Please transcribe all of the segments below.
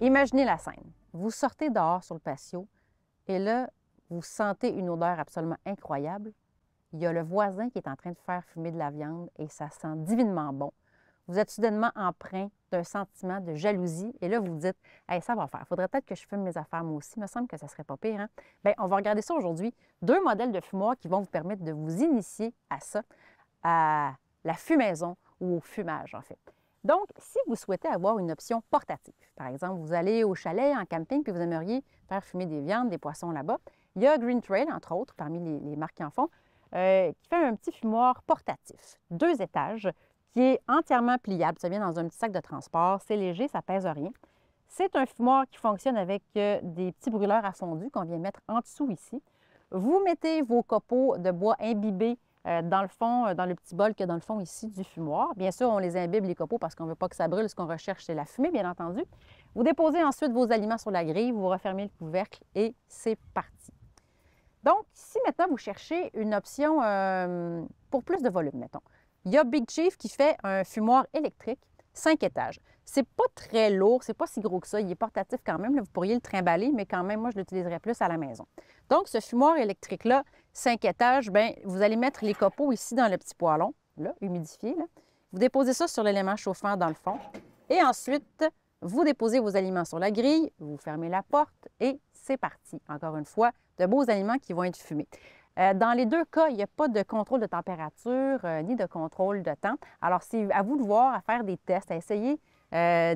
Imaginez la scène. Vous sortez dehors sur le patio et là, vous sentez une odeur absolument incroyable. Il y a le voisin qui est en train de faire fumer de la viande et ça sent divinement bon. Vous êtes soudainement empreint d'un sentiment de jalousie et là, vous vous dites « Hey, ça va faire. Il faudrait peut-être que je fume mes affaires moi aussi. Il me semble que ça ne serait pas pire. Hein? » Bien, on va regarder ça aujourd'hui. 2 modèles de fumoirs qui vont vous permettre de vous initier à ça, à la fumaison ou au fumage, en fait. Donc, si vous souhaitez avoir une option portative, par exemple, vous allez au chalet, en camping, puis vous aimeriez faire fumer des viandes, des poissons là-bas, il y a Green Trail, entre autres, parmi les marques qui en font, qui fait un petit fumoir portatif, 2 étages, qui est entièrement pliable. Ça vient dans un petit sac de transport, c'est léger, ça ne pèse rien. C'est un fumoir qui fonctionne avec des petits brûleurs à fondu qu'on vient mettre en dessous ici. Vous mettez vos copeaux de bois imbibés dans le fond, dans le petit bol qu'il y a dans le fond ici du fumoir. Bien sûr, on les imbibe, les copeaux, parce qu'on ne veut pas que ça brûle. Ce qu'on recherche, c'est la fumée, bien entendu. Vous déposez ensuite vos aliments sur la grille, vous refermez le couvercle et c'est parti. Donc, si maintenant vous cherchez une option pour plus de volume, mettons, il y a Big Chief qui fait un fumoir électrique, 5 étages. C'est pas très lourd, c'est pas si gros que ça. Il est portatif quand même. Là, vous pourriez le trimballer, mais quand même, moi, je l'utiliserais plus à la maison. Donc, ce fumoir électrique-là, 5 étages, bien, vous allez mettre les copeaux ici dans le petit poêlon, là, humidifié. Là. Vous déposez ça sur l'élément chauffant dans le fond. Et ensuite, vous déposez vos aliments sur la grille, vous fermez la porte et c'est parti. Encore une fois, de beaux aliments qui vont être fumés. Dans les 2 cas, il n'y a pas de contrôle de température ni de contrôle de temps. Alors, c'est à vous de voir, à faire des tests, à essayer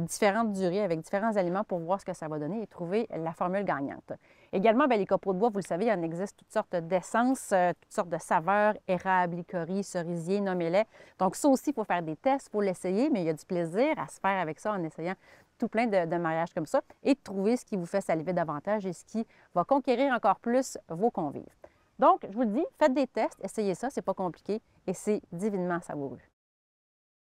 différentes durées avec différents aliments pour voir ce que ça va donner et trouver la formule gagnante. Également, bien, les copeaux de bois, vous le savez, il en existe toutes sortes d'essences, toutes sortes de saveurs, érable, licorice, cerisier, nommez-les. Donc, ça aussi, il faut faire des tests, il faut l'essayer, mais il y a du plaisir à se faire avec ça en essayant tout plein de mariages comme ça et de trouver ce qui vous fait saliver davantage et ce qui va conquérir encore plus vos convives. Donc, je vous le dis, faites des tests, essayez ça, c'est pas compliqué et c'est divinement savoureux.